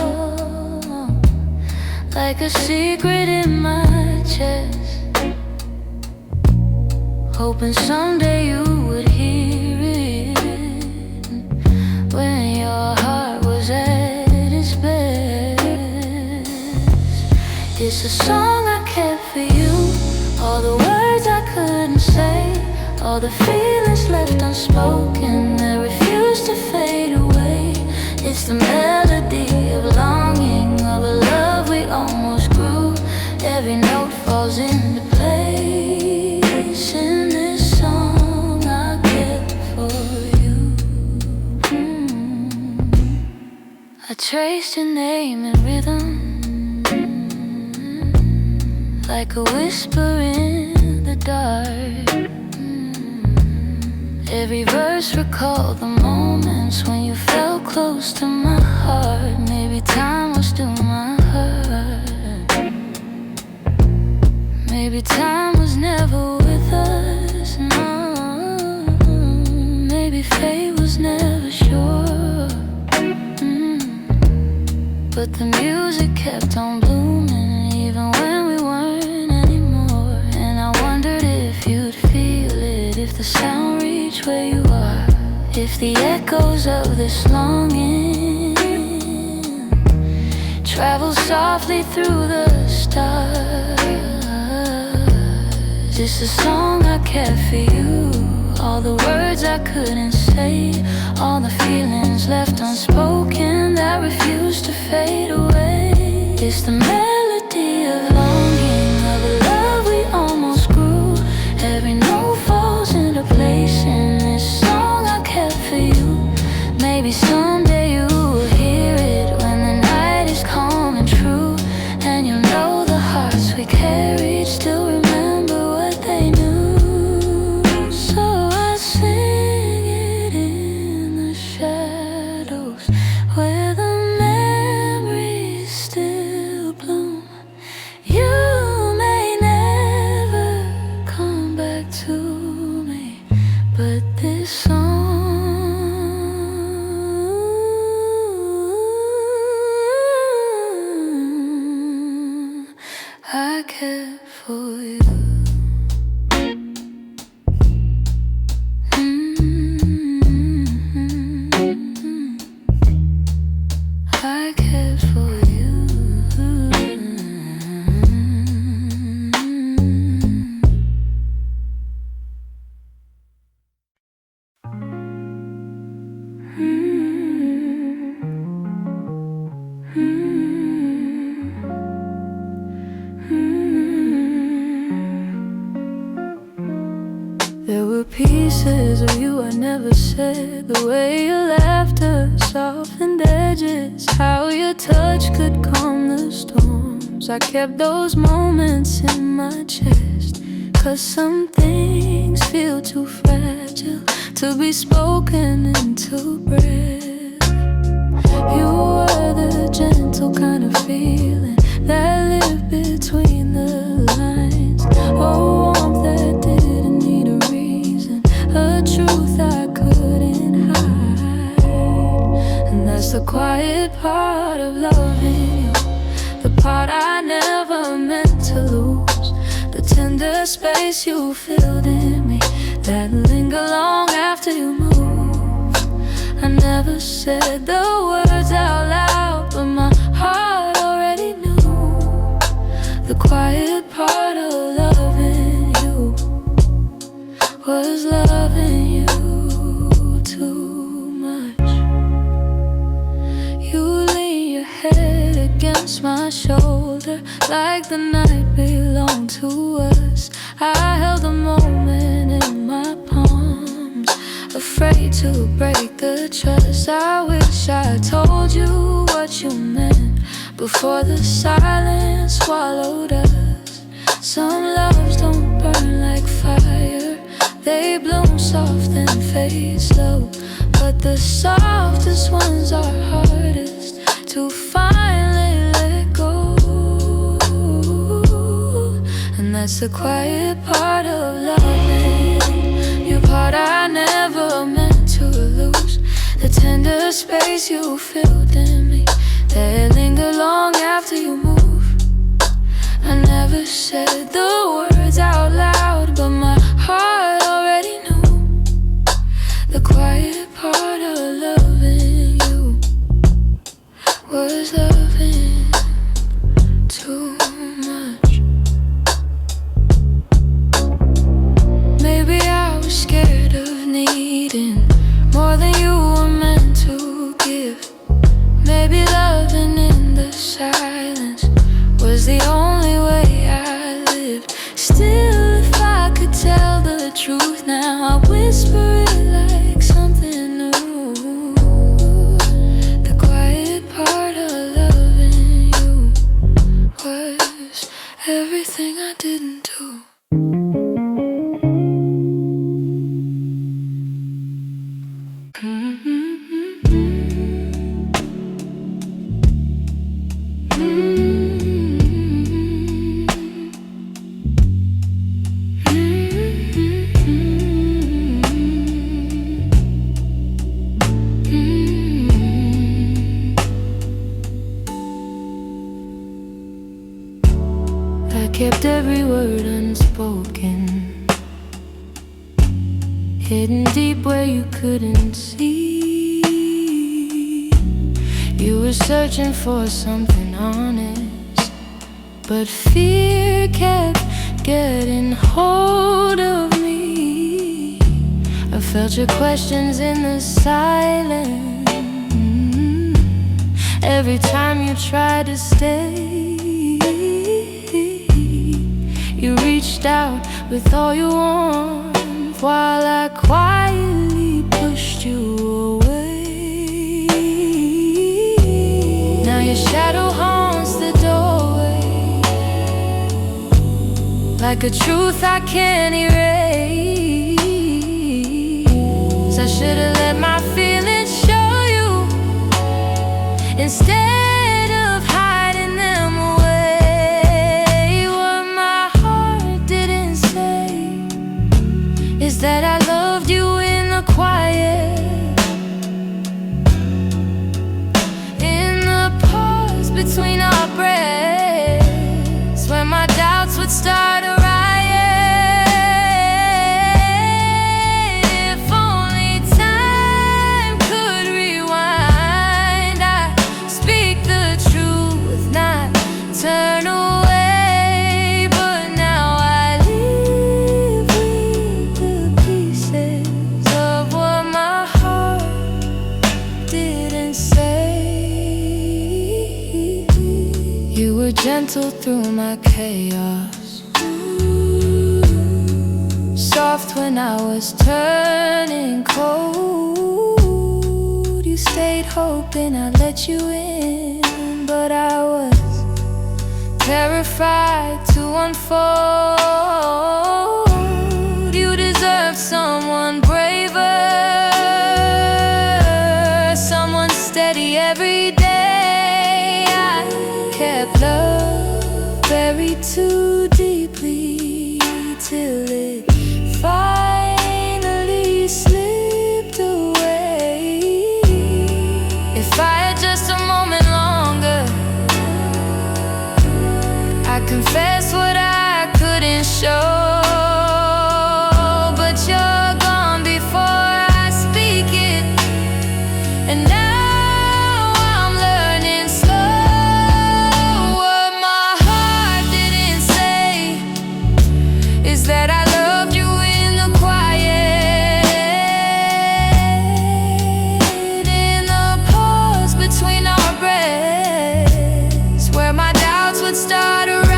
like a secret in my chest, hoping someday you would hear it, when your heart was at its best. It's a song I kept for you, all the words I couldn't say, all the feelings left unspoken that refused to fade away. It's the melody of longing, of a love we almost grew. Every note falls into place in this song I kept for you. I traced your name in rhythm, like a whisper in the dark. Every verse recalled the moments when you felt close to my heart. Maybe time was still my heart. Maybe time was never with us, no. Maybe fate was never sure. But the music kept on blooming, even when we weren't anymore. And I wondered if you'd feel it, if the sound reached where you are, if the echoes of this longing travel softly through the stars. It's a song I kept for you, all the words I couldn't say, all the feelings left unspoken that refused to fade away. It's the melody of longing, of a love we almost grew. Every note falls into place in this song I kept for you. Maybe someday you will hear it when the night is calm and true, and you'll know the hearts we carried still remember what they knew. So I sing it in the shadows, where the memories still bloom. You may never come back to me, but this song I kept for you. I kept for you. promises of you I never said. The way your laughter softened edges, how your touch could calm the storms. I kept those moments in my chest, 'cause some things feel too fragile to be spoken into breath. You were the gentle kind of feeling that lived between the lines. Oh, warmth that didn't need a reason, a truth I couldn't hide. And that's the quiet part of loving you, the part I never meant to lose. The tender space you filled in me, that linger long after you move. I never said the words out loud, but my heart already knew. The quiet part of loving you was loving you too much. You lean your head against my shoulder like the night belonged to us. I held the moment in my palms, afraid to break the trust. I wish I told you what you meant before the silence swallowed us. Some loves don't burn like fire, they bloom soft and fade slow. But the softest ones are hardest to finally let go. And that's the quiet part of loving you, part I never meant to lose. The tender space you filled in me, that linger long after you move. I never said the words out loud, but my heart already knew. The quiet part of loving you was loving too much. Maybe I was scared of needing more than you were meant to give. Maybe loving in the silence was the only way I lived. Still, if I could tell the truth now, I'd whisper it like something new. The quiet part of loving you was everything I didn't do. I kept every word unspoken, hidden deep where you couldn't see. You were searching for something honest, but fear kept getting hold of me. I felt your questions in the silence every time you tried to stay. You reached out with all your warmth while I quietly pushed you away. Now your shadow haunts the doorway like a truth I can't erase. I should've let my feelings show you instead of hiding them away. What my heart didn't say is that I loved you in the quiet, in the pause between our breaths, when my doubts would start a riot. If only time could rewind, I'd speak the truth, not turn away. But now I live with the pieces of what my heart didn't say. You were gentle through my chaos, soft soft when I was turning cold. You stayed hoping I'd let you in, but I was terrified to unfold. You deserve someone braver, someone steady every day. I kept love buried too deeply till it finally slipped away. If I had just a moment longer, I confess what I couldn't show. But you're gone before I speak it, and now I'm learning slow. What my heart didn't say is that I loved you in the quiet, in the pause between our breaths, where my doubts would start a riot.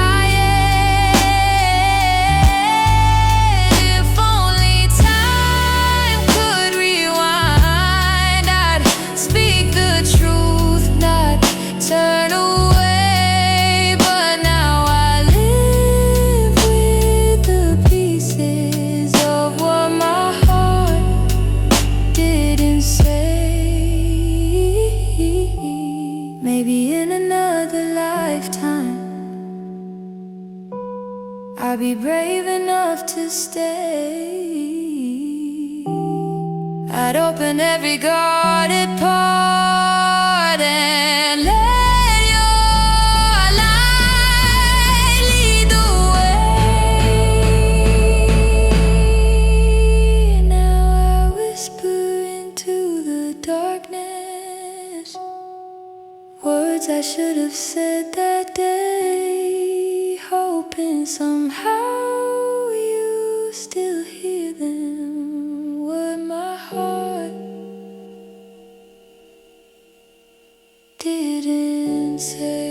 If only time could rewind, I'd speak the truth, not turn away. But now I live with the pieces of what my heart didn't say. Maybe in another lifetime I'll be brave enough to stay. I'd open every guarded part and let your light lead the way. Now I whisper into the darkness words I should have said that day, hoping somehow you still hear them. What my heart didn't say.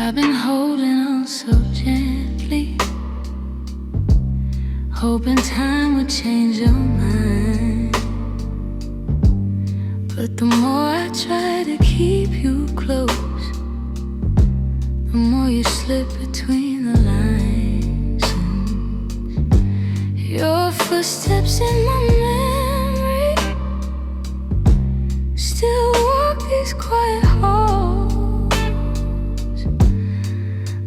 I've been holding on so gently, hoping time would change your mind. But the more I try to keep you close, the more you slip between the lines. Your footsteps in my memory still walk these quiet halls.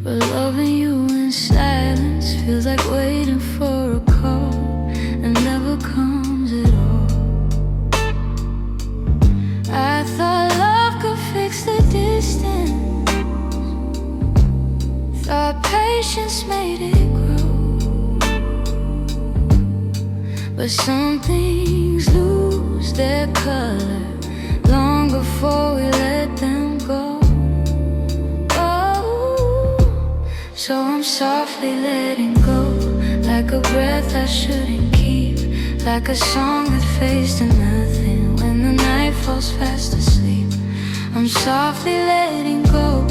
But loving you in silence feels like waiting for a call and never comes at all. I thought love could fix the distance, thought patience made it grow. But some things lose their color long before we let them go. So I'm softly letting go, like a breath I shouldn't keep, like a song that fades to nothing when the night falls fast asleep. I'm softly letting go,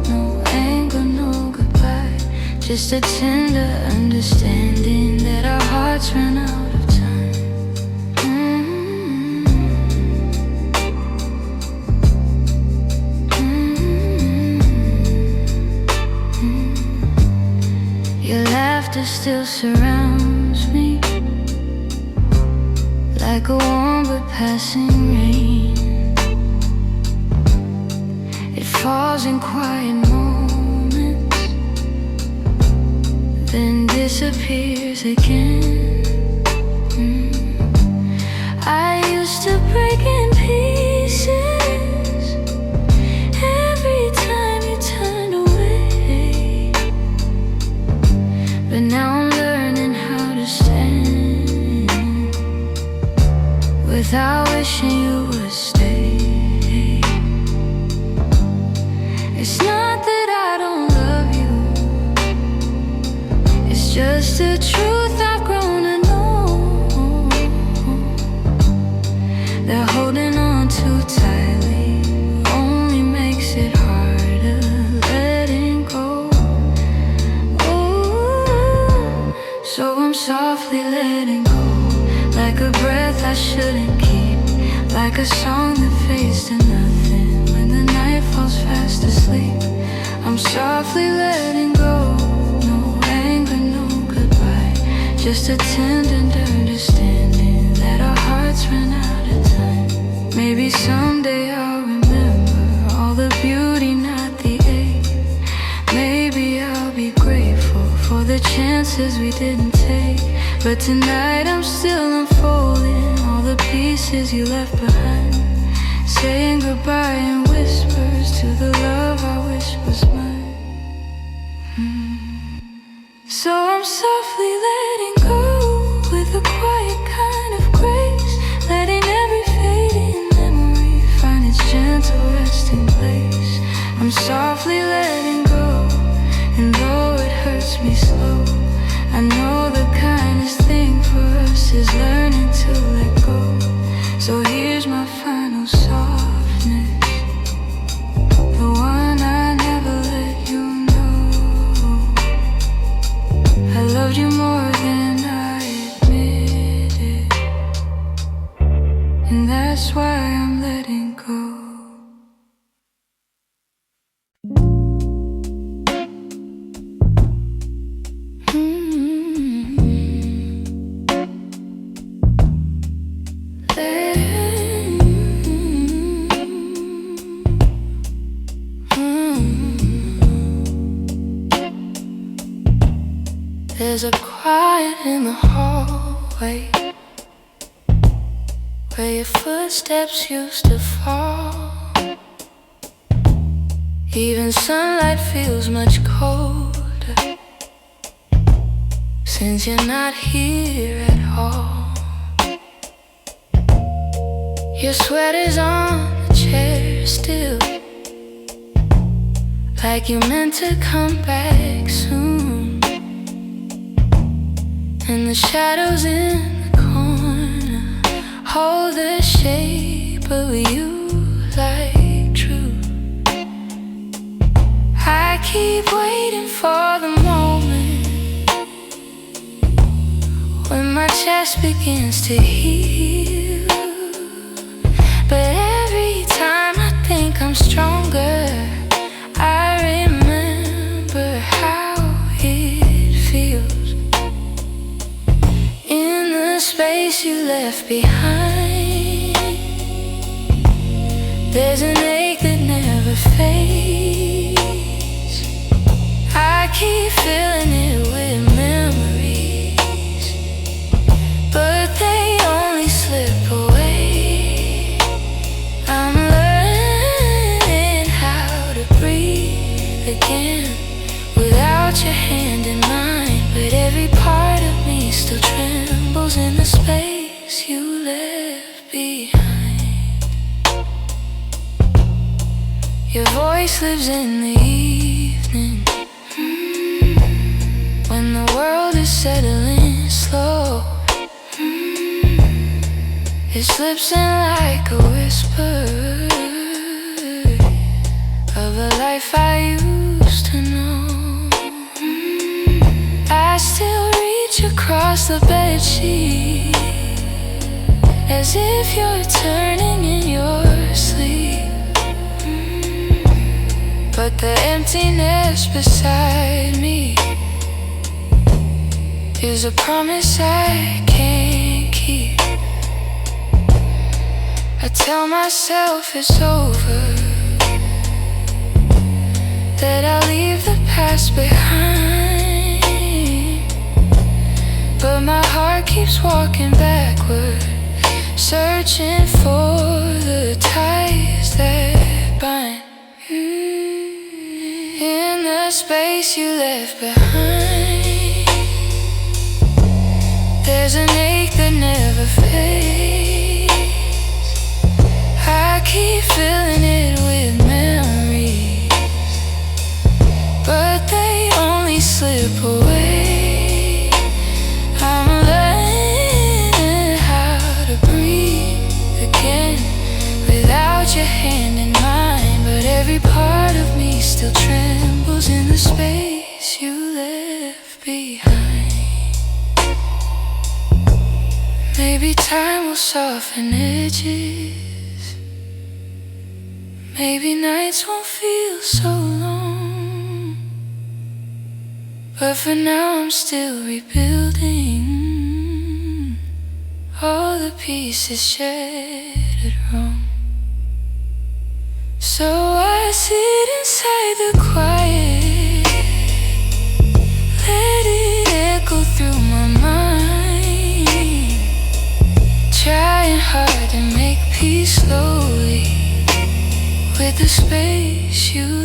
no anger, no goodbye, just a tender understanding that our hearts ran out of time. Your laughter still surrounds me, like a warm but passing rain. It falls in quiet moments, then disappears again. I used to break in pieces every time you turned away, but now I'm learning how to stand without wishing you would stay. It's not a truth I've grown to know, that holding on too tightly only makes it harder letting go. Ooh, so I'm softly letting go, like a breath I shouldn't keep, like a song that fades to nothing when the night falls fast asleep. I'm softly letting go, no anger, no goodbye, just a tender understanding that our hearts ran out of time. Maybe someday I'll remember all the beauty, not the ache. Maybe I'll be grateful for the chances we didn't take. But tonight I'm still unfolding all the pieces you left behind, saying goodbye in whispers to the love I wish was mine. So I'm softly letting go with a quiet kind of grace, letting every fading memory find its gentle resting place. I'm softly letting go, and though it hurts me slow, I know the kindest thing for us is learning to let go. So here's my final softness, the one I never let you know. I loved you more than I admitted, and that's why I'm letting go. There's a quiet in the hallway where your footsteps used to fall. Even sunlight feels much colder since you're not here at all. Your sweater's on the chair still, like you meant to come back soon. And the shadows in the corner hold the shape of you like truth. I keep waiting for the moment when my chest begins to heal. But every time I think I'm stronger, I remember how it feels. In the space you left behind, there's an ache that never fades. I keep filling it with memories, but they only slip away. I'm learning how to breathe again without your hand in mine, but every part of me still trembles in the space you left behind. Your voice lives in the evening, when the world is settling slow. It slips in like a whisper of a life I used to know. I still reach across the bedsheet as if you're turning in your sleep. But the emptiness beside me is a promise I can't keep. I tell myself it's over, that I'll leave the past behind, but my heart keeps walking backward, searching for the ties that bind. In the space you left behind, there's an ache that never fades. I keep filling it with memories, but they only slip away. still trembles in the space you left behind. Maybe time will soften edges. Maybe nights won't feel so long. But for now I'm still rebuilding all the pieces shattered wrong. So I sit inside the quiet, let it echo through my mind, trying hard to make peace slowly with the space you